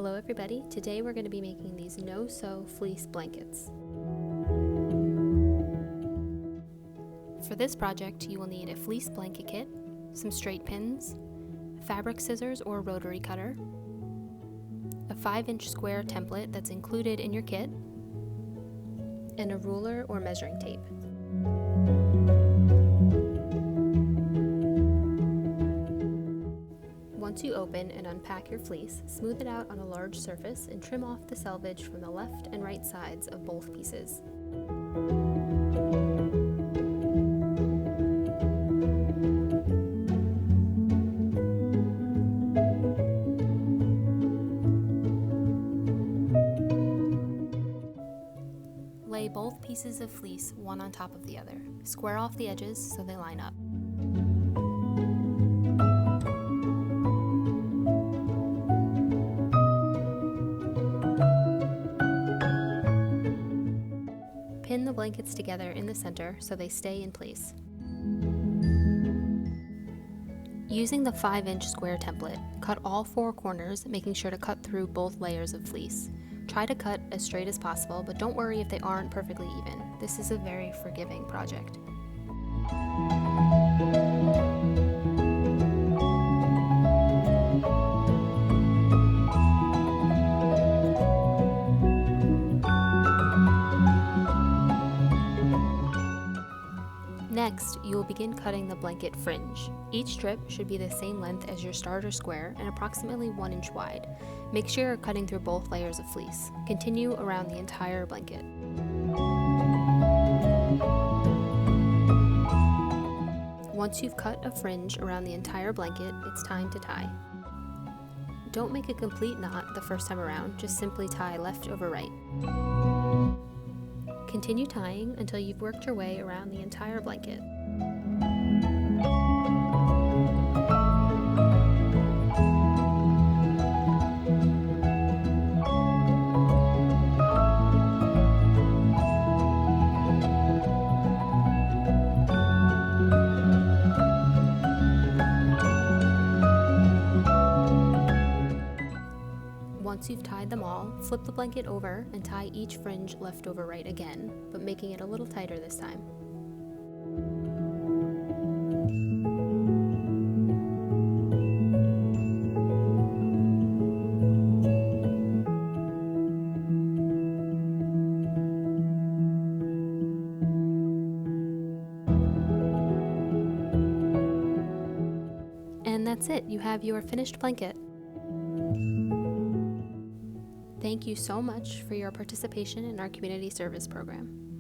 Hello everybody, today we're going to be making these no-sew fleece blankets. For this project you will need a fleece blanket kit, some straight pins, fabric scissors or rotary cutter, a 5-inch square template that's included in your kit, and a ruler or measuring tape. Once you open and unpack your fleece, smooth it out on a large surface and trim off the selvage from the left and right sides of both pieces. Lay both pieces of fleece one on top of the other. Square off the edges so they line up. Pin the blankets together in the center so they stay in place. Using the 5-inch square template, cut all 4 corners, making sure to cut through both layers of fleece. Try to cut as straight as possible, but don't worry if they aren't perfectly even. This is a very forgiving project. Next, you will begin cutting the blanket fringe. Each strip should be the same length as your starter square and approximately 1 inch wide. Make sure you're cutting through both layers of fleece. Continue around the entire blanket. Once you've cut a fringe around the entire blanket, it's time to tie. Don't make a complete knot the first time around, just simply tie left over right. Continue tying until you've worked your way around the entire blanket. Once you've tied them all, flip the blanket over and tie each fringe left over right again, but making it a little tighter this time. And that's it, you have your finished blanket. Thank you so much for your participation in our community service program.